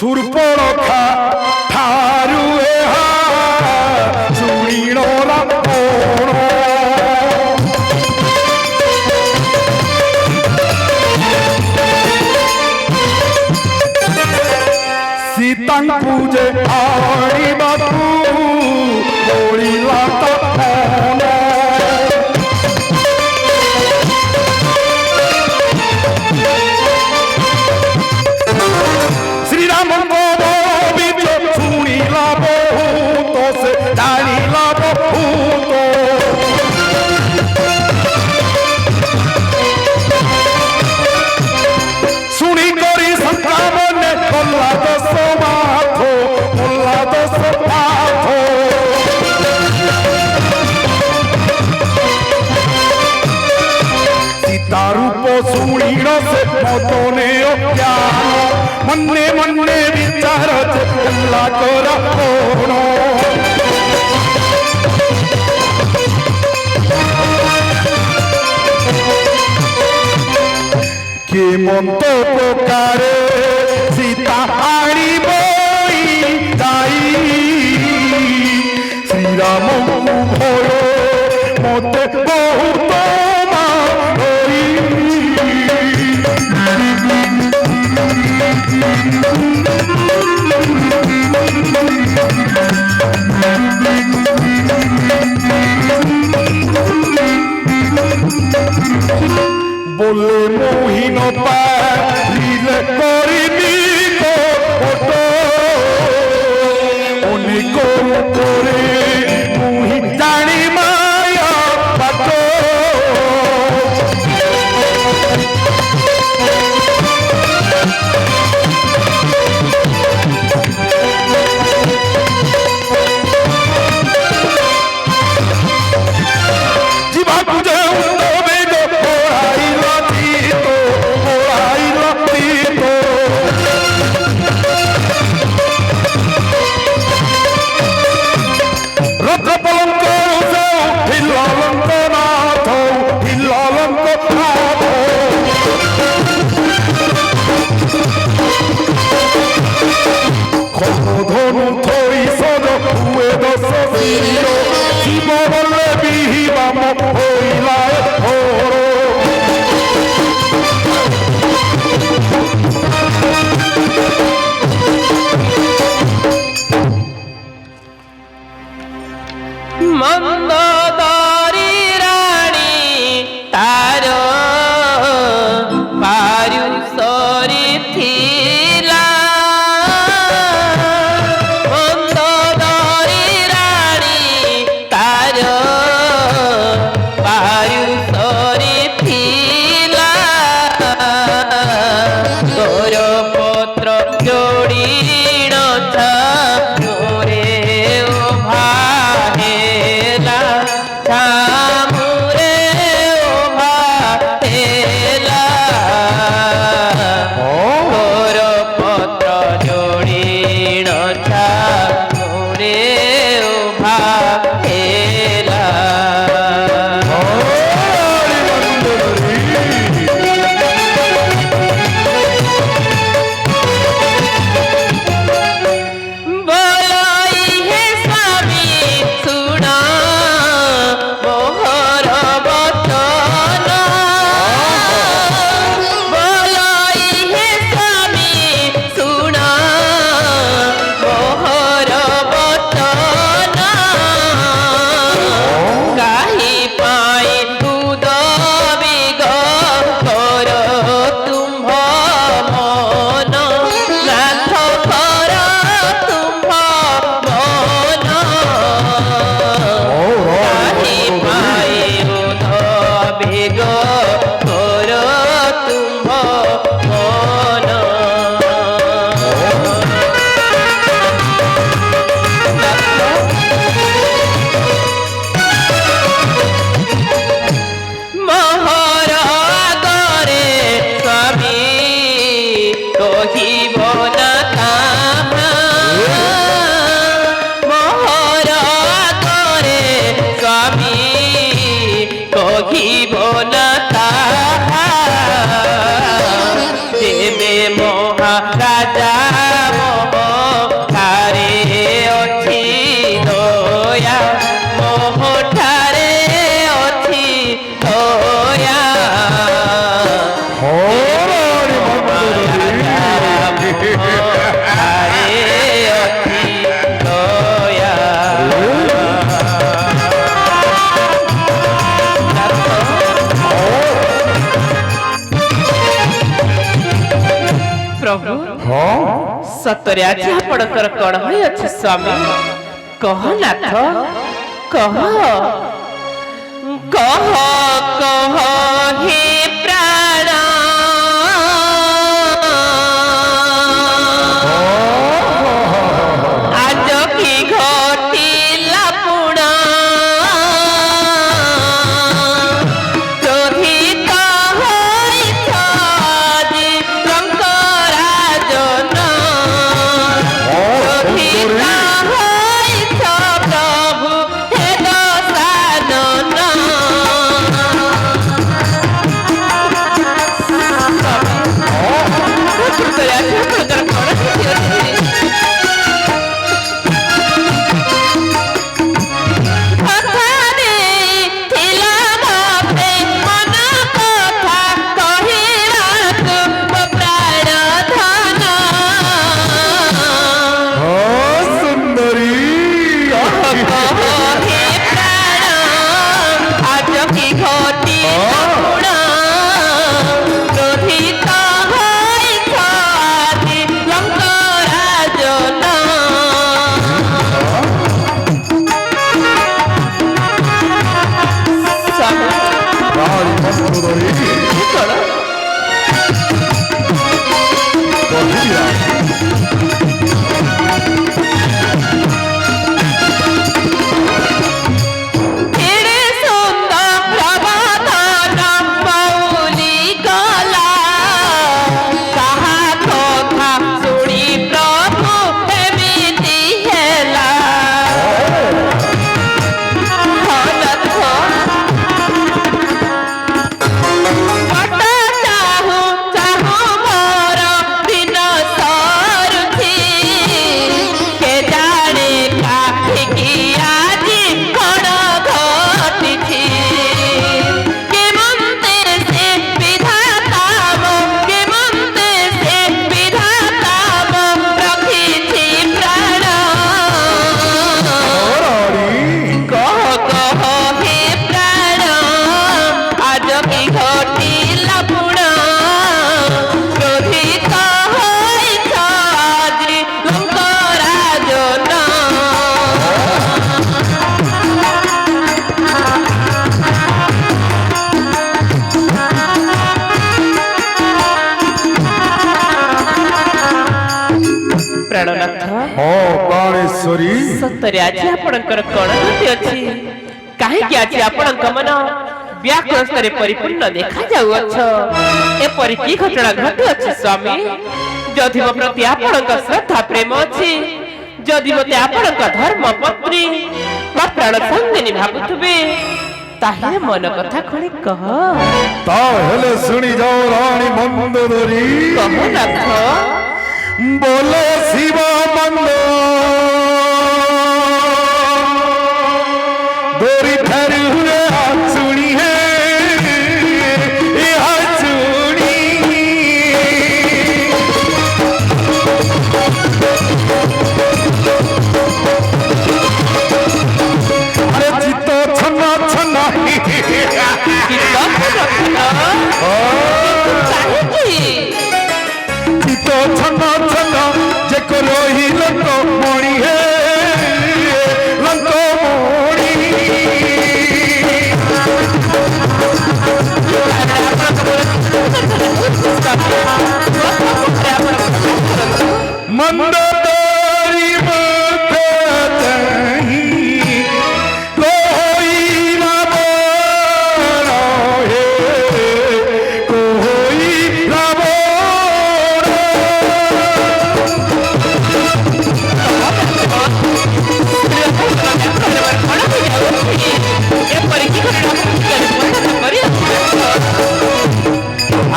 सुरपड़खा ठारू सुणीण रावण सीता पूजे आणी बापू बोली लाता श्री राम सुनी ला बहु से जानी ला बहु सुनी करी संक्रामण बोला दस माथो बोला दस माथो सीता रूप सुणीण से मदने ज्ञान मन्ने मन्ने विचार बोला करा के मंत प्रकारे सीता आनी बई जाई श्री राम भय मते बहुत बोले मोहिन पारिले करिनी को अनेक करे मोहि जानी माया बात जीवा पूजे धनु थोड़ी सद हुए दस शिव बल्ले बिहिबाम होइला होरो मंदोदरी रानी तारो पारुसरी थिला राजा प्रभु ହଁ सतरे आज आपणकर कण होई अछि स्वामी कह नाथ कह कह कह हे प्राण आज की घटिला पुणा क्रोधित ହୋଇଛ ଆଜି ଲଙ୍କରାଜନ କ୍ରୋଧିତ ହୋଇଛ ପ୍ରଭୁ ହେ ଦଶାନନ କଥାରେ ଥିଲା ଭାବେ ମନ କଥା କହିବାକୁ ମୋ ପ୍ରାଣ ଧନ ହଁ ସୁନ୍ଦରୀ हे प्राण आज की घटिला गुण क्रोधित ହୋଇଛ ଆଜି ଲଙ୍କରାଜନ ଭାରି ସୁନ୍ଦରୀ କଣ କହିଲା ଏଡ଼େ ସୁନ୍ଦର ବଦନ ମଉଲି ଗଲା କାହା କଥା ଶୁଣି ପ୍ରଭୁ ଏମିତି ହେଲା ବଟ ଚାହୁଁ ଚାହୁଁ ମୋର ଦିନ ସରୁଛି କେଜାଣେ କାହିଁକି ଆଜି କଣ ଘଟିଛି କେମନ୍ତେ ସେ ବିଧାତା ମୋ କେମନ୍ତେ ସେ ବିଧାତା ମୋ ରଖିଛି ପ୍ରାଣ କହ କହ ହେ ପ୍ରାଣ ଆଜ କି ଘଟିଲା ପୁଣ କ୍ରୋଧିତ ହୋଇଛ ଆଜି ଲଙ୍କରାଜନ ପ୍ରାଣନାଥ ହଁ ପ୍ରାଣେଶ୍ୱରୀ ସତରେ ଆଜି ଆପଣଙ୍କର କଣ ଗତି ଅଛି କାହିଁକି ଆଜି ଆପଣଙ୍କ ମନ ବ୍ୟାକୁଳସ୍ତରେ ପରିପୂର୍ଣ୍ଣ ଦେଖାଯାଉଅଛ ଏପରି କି ଘଟଣା ଘଟିଅଛି ସ୍ୱାମୀ ଯଦି ମୋ ପ୍ରତି ଆପଣଙ୍କ ଶ୍ରଦ୍ଧା ପ୍ରେମ ଅଛି ଯଦି ମୋତେ ଆପଣଙ୍କ ଧର୍ମ ପତ୍ନୀ ବା ପ୍ରାଣ ସଙ୍ଗିନୀ ଭାବୁଥିବେ ତାହେଲେ ମନ କଥା ଖୋଲି କହ ତାହେଲେ ଶୁଣି ଯାଅ ରାଣୀ ମନ୍ଦୋଦରୀ କହ ନାଥ बोलो शिव मंदो दोरी ठहरी हुए हाथ सुनी है ये हाथ सुनी अरे चित्तो छन्ना छन्ना चित्तो छन्ना छन्ना जेको रोही लंको मोणी है लंको मोणी मंदोदरी मुखतही कोई ना बोलो हे कोई ना बोलो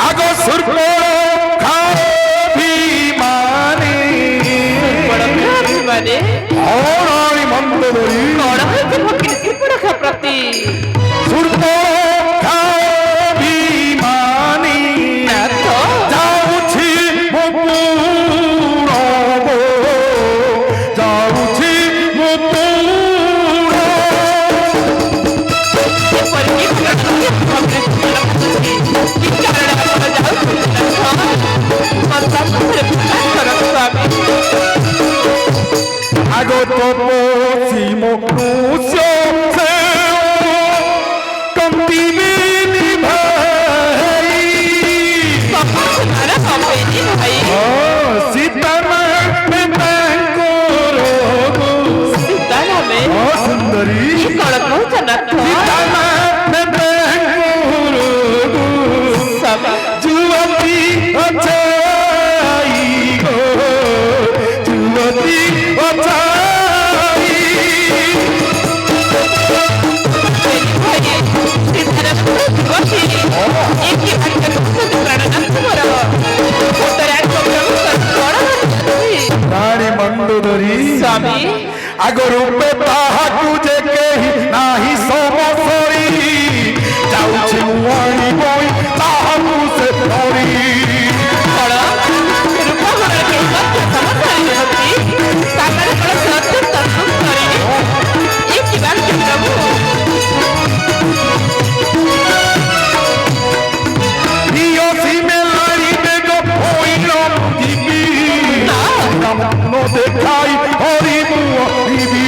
आगो सुरको खाओ भी माने ମାନେ और रानी मंदोदरी କଣ ହୋଇଛି ଭଗିନୀ ଶ୍ରୀପୁରଖା ପ୍ରତି सुरको खाओ भी माने ନାଥ जाऊछि मो पूरो जाऊछि मो पूरो ଏପରି କି ଭଗିନୀ ଶ୍ରୀପୁରଖା କି କାରଣ ଆପଣ ଯାଉଛନ୍ତି ନାଥ କଥା मनुष्य से कमती बेनी भाई तुम्हारा कमेटी भाई सीता में को सीता में सुंदरी कौन कौन जनक सीता में को सब जुवती अच्छाई गो जुवती अच्छाई रानी मंडोदरी स्वामी आगो रूपे ताहाकु जे केही नाही समसरी जाउछि मुआणी बोई ताहाकु से धरी कौन रूपा हमारा के समझाई होती सागर कौन सत्य तत्व करी एक बार के प्रभु दियो सी में लारी में गो होइलो दीबी नो देखाई हरि मुआ दीबी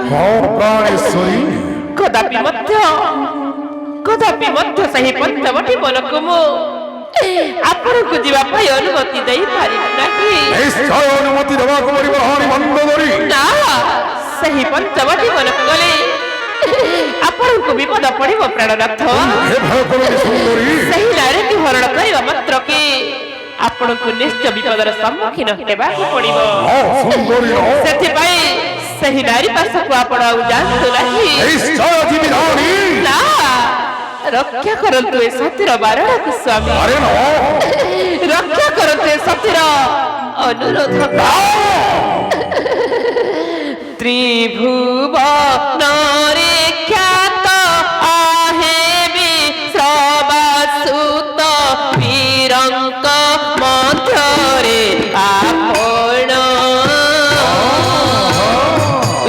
प्राणेश्वरी कदापि मध्य सही पंचवटी बनकु मु आपनकु जीवा पाई अनुमति देई पारि नाही निश्चय अनुमति देवा को पड़िबो हरि मंडोदरी ना सही पंचवटी बनकु गले आपनकु विपद पड़िबो प्राणनाथ हे भयकरी सुंदरी सही नारी की हरण करिवा मात्र के आपनकु निश्चय विपदर सम्मुखीन हेबा पड़िबो सुंदरी सेति पाई सही नारी पासकु आपण आउ जानतो नाही निश्चय जीवी रानी ना रक्षा करंतु ए सतिर बारणक स्वामी अरे नो रक्षा करंतु ए सतिर अनुरोध त्रिभुवन रे ख्यात आहे बि श्रवासुत वीरंक मध्यरे आपण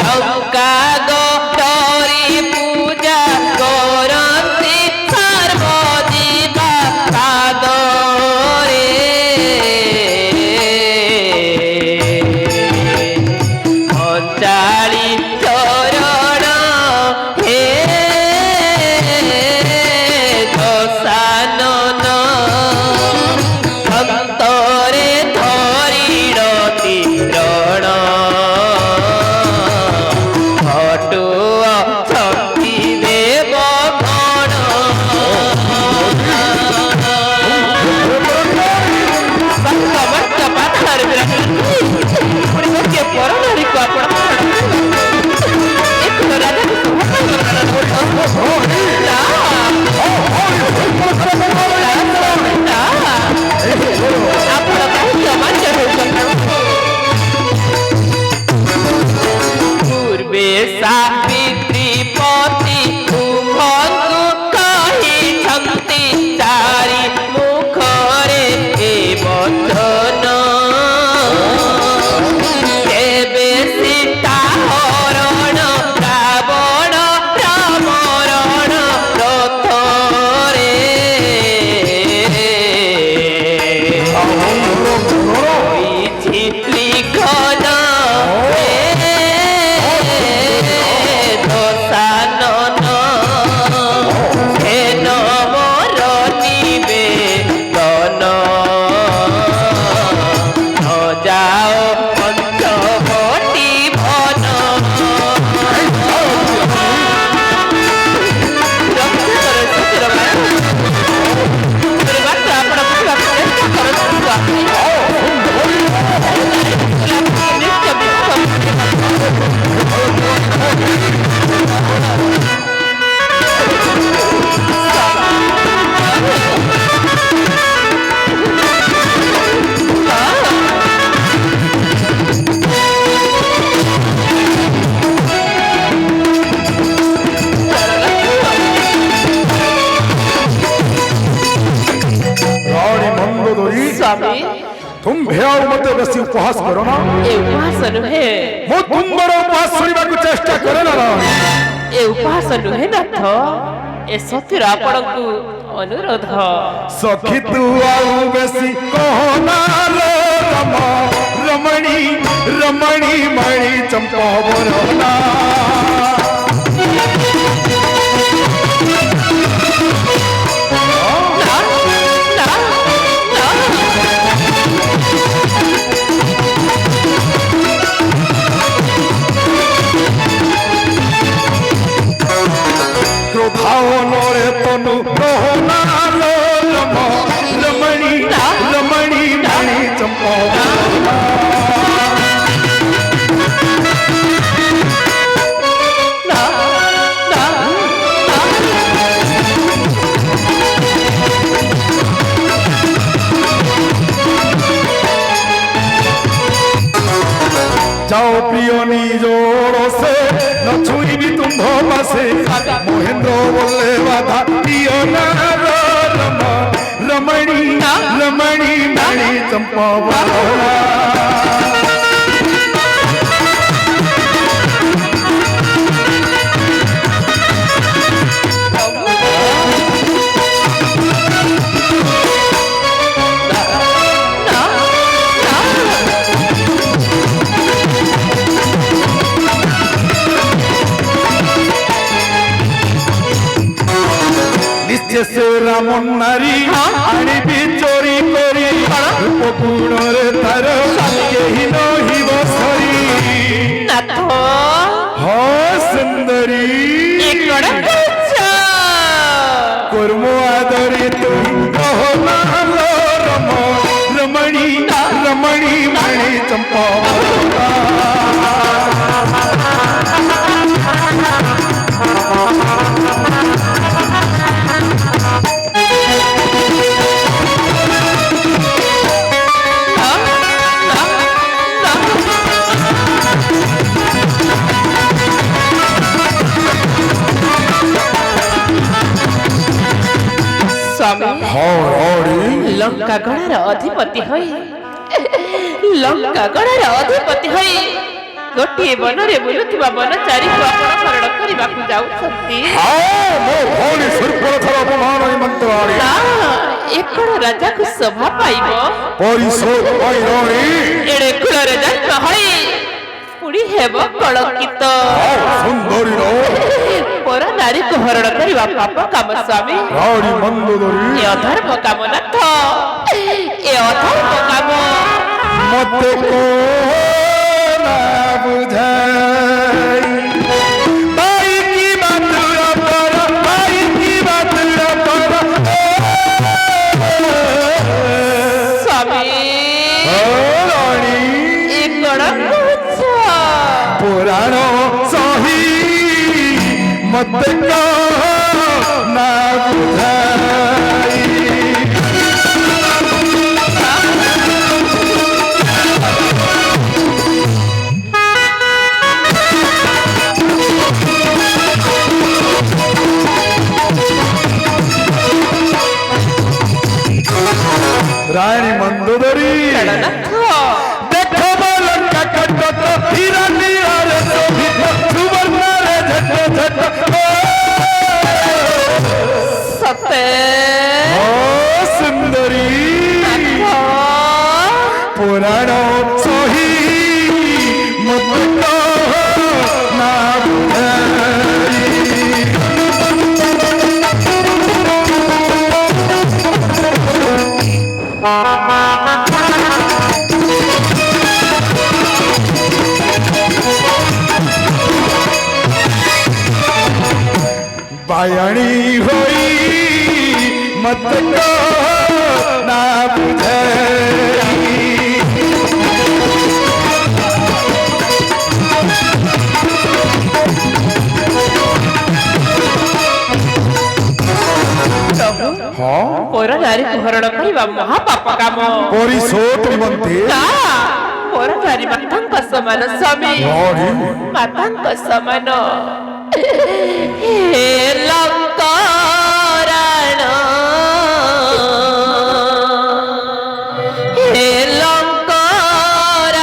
लंका गौरी पूजा करते सर्वजीवा सादरे पंचाली चरण उपहास करो ना ए उपहास नुहे मो तुमर उपहास सुनिबा को चेष्टा करे ना ए उपहास नुहे नाथ ए सतीर आपणकु अनुरोध सखी तू आउ बेसी कहना लो रमणी रमणी मणि चंपा बरना क्रोधावनरे तनु कहना लो रमणी रमणी मणि चंपा जाओ प्रिय निजोर से न छुईबी तुम पासे महेंद्र बोले बाधा प्रिय रमणी रमणी मणि चंपा से रामन नारी आनी भी चोरी करी रूप गुण रे तार केही नही बसरी नाथ हो सुंदरी कर्म आदरी तुम कहो ना लो रमणी रमणी मणि चंपा लंका गणार अधिपति होई लंका गणार अधिपति होई गोटे बनरे बुलुथिबा बनचारी को आपण शरण करिबा को जाउछथि मो भौणी सुरपरथर अपमान मंत्राणी ना एकड़ राजा को सभा पाइबो परिशोध पाइरोणी एड़े कुलरे जन्म होई पुड़ी हेबो कलंकित सुंदरी रो पर नारी को हरण करिबा पाप काम स्वामी राणी मंदोदरी ए अधर्म काम नाथ ए अधर्म काम मते को ना बुझाई बाई की बात पर बाई की बात पर स्वामी राणी एकड़ पुराण सही मते को ना बुझाई रानी मंदोदरी देखो लंका कटत हीरा नीर शोभित सुवर्ण रे झट झट सते ओ सुंदरी पुराण सही मत ना बुझाई बायणी होई मत को ना बुझाई हाँ पर नारी को हरण करिबा महापाप काम परिशोध निमंते ना पर नारी मातांक समान स्वामी मातांक समान हे लंकारायण हे लंकारायण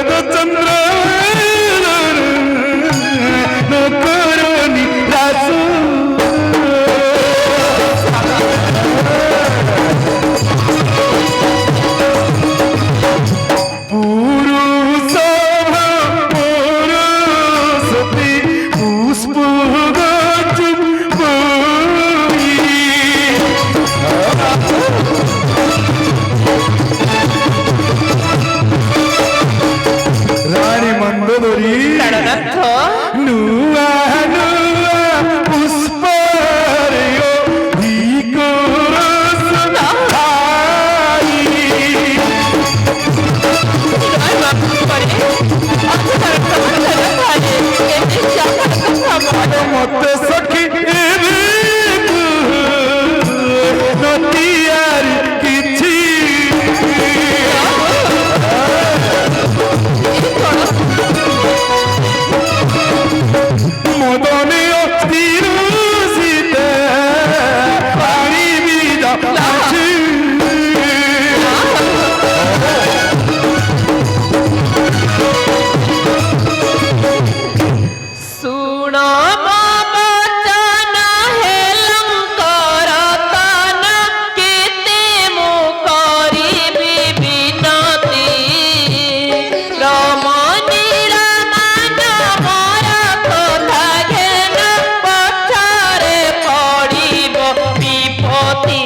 शरद चंद्र नकरणी रासू मत सखी नदियार किछि मदने अस्थिर सीते पानी बिदा सुनो बचन हेलंकर तन केते मो करिबि बिनती रमणीर मान मोर कथा घेन पछरे पड़िब विपत्ति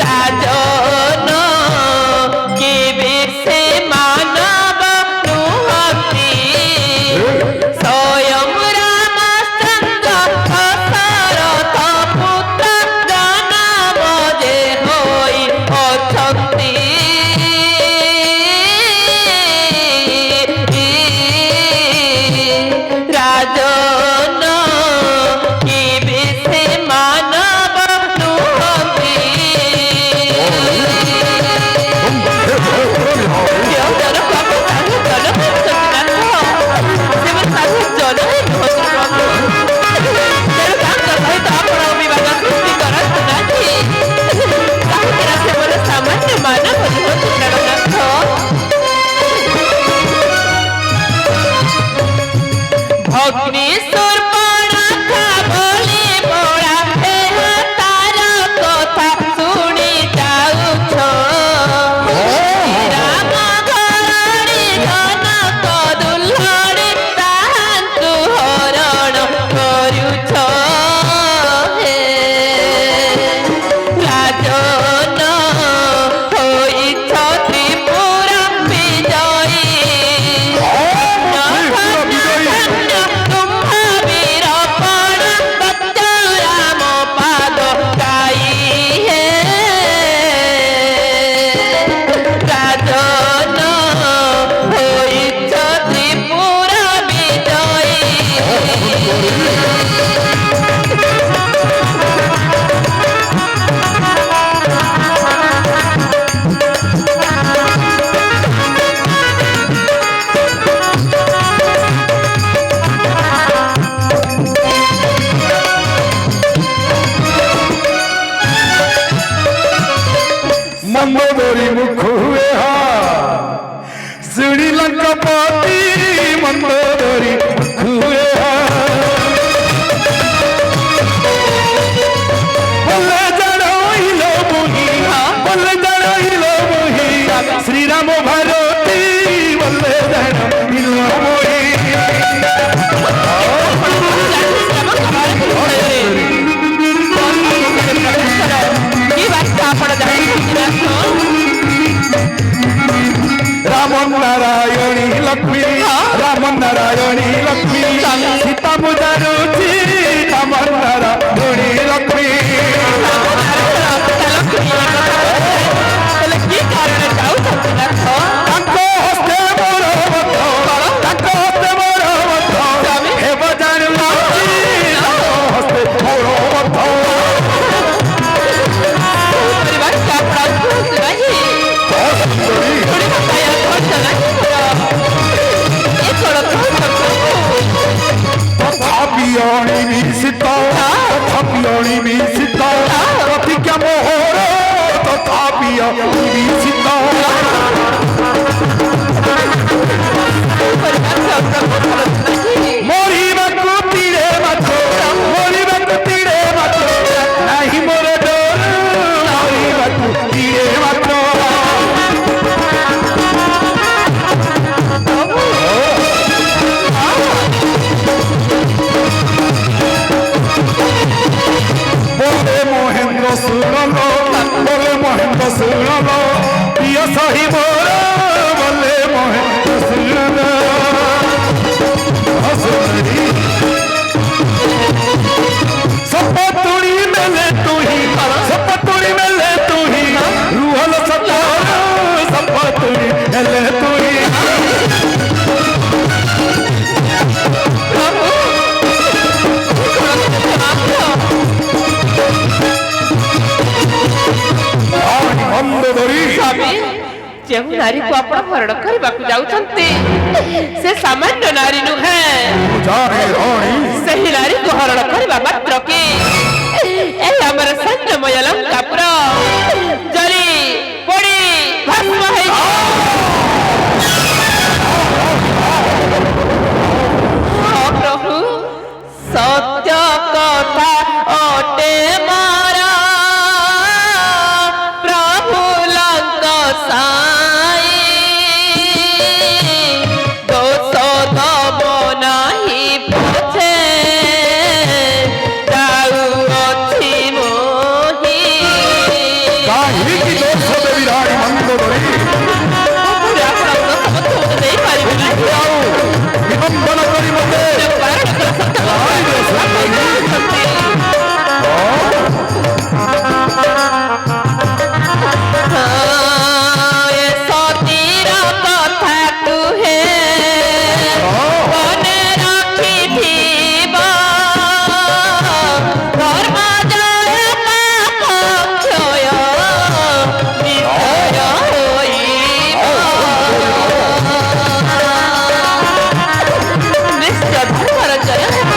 राजन केबे से मानव नुहति स्वयं रामचंद्र दशरथ पुत्र जनम जे होई अछंती राजन केबे से मानव नुहति अग्निस्वर पराथा बोले बोला हे तार कथा सुनी जाउछ राम घरणी जनक दुल्हणी ताहांतु हरण करुछ हे राजन होइछ त्रिपुर विजयी मंदोदरी मुख हुए श्रीलंका पति मंदोदरी मुख हुए बल्ले जड़ो मोही श्री राम भारती बल्ले जड़ो मोही राम नारायणी लक्ष्मी राम नारायणी लक्ष्मी सीता मुदारुची राम नारायणी लक्ष्मी ଯେଉଁ ନାରୀକୁ ଆପଣ ହରଣ କରିବାକୁ ଯାଉଛନ୍ତି ସେ ସାମାନ୍ୟ ନାରୀ ନୁହେଁ। ଜାଣେ ରାଣୀ ସେହି ନାରୀକୁ ହରଣ କରିବା ମାତ୍ର କି ଏହି ଆମର ସୈନ୍ୟମୟ ଲଙ୍କାପୁର ଜରି ପୋଡ଼ି ଭସ୍ମ ହେଇଯିବ। ପ୍ରଭୁ ସତ୍ୟ କଥା ଅଟେ ମୋର ପ୍ରଭୁ ଲଙ୍କ ସାଇ ଦୋଷ ଦବ ନାହିଁ ପଛେ ଯାଉଅଛି ମୋହି। କାହିଁକି ଦୋଷ ଦେବି ରାଣୀ ମନ୍ଦୋଦରୀ? ଦେଇପାରିବେ ନାହିଁ। ଆଉ ନିବନ୍ଧନ କରି ମୋତେ ସତୀର କଥା କୁହେ ମନେ ରଖିଥିବ ଧର୍ମ ଜୟ ପାପ କ୍ଷୟ ବିଜୟ ହୋଇବ। ନିଶ୍ଚୟ ଧର୍ମର ଜୟ ହେବ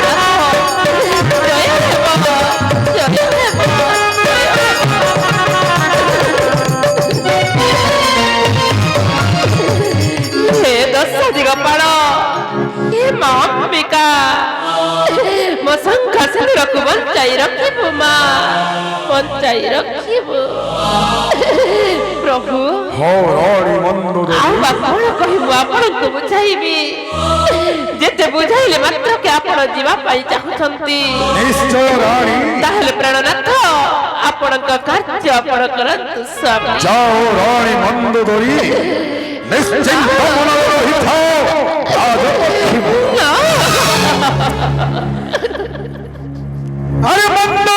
ଜୟ ହେବ ଜୟ ହେବ। ହେ ଦଶ ଦିଗପାଳ ହେ ମା ଅମ୍ବିକା ମୋ ଶଙ୍ଖ ସିନ୍ଦୁରକୁ ବଞ୍ଚାଇ ରଖିବୁ ମା ବଞ୍ଚାଇ ରଖିବୁ ପ୍ରଭୁ। ହଉ ରାଣୀ ମନ୍ଦୋଦରୀ ଆଉ ବା କଣ କହିବୁ ଆପଣଙ୍କୁ ବୁଝାଇବି? ଯେତେ ବୁଝାଇଲେ ମାତ୍ର କି ଆପଣ ଯିବା ପାଇଁ ଚାହୁଁଛନ୍ତି ନିଶ୍ଚୟ ରାଣୀ ତାହେଲେ ପ୍ରାଣନାଥ ଆପଣଙ୍କ କାର୍ଯ୍ୟ ଆପଣ କରନ୍ତୁ ସ୍ୱାମୀ। ଯାଅ ରାଣୀ ମନ୍ଦୋଦରୀ ନିଶ୍ଚିନ୍ତ ମନରେ ରହିଥାଅ ରାଜପକ୍ଷୀ। ଆରେ ମନ୍ଦ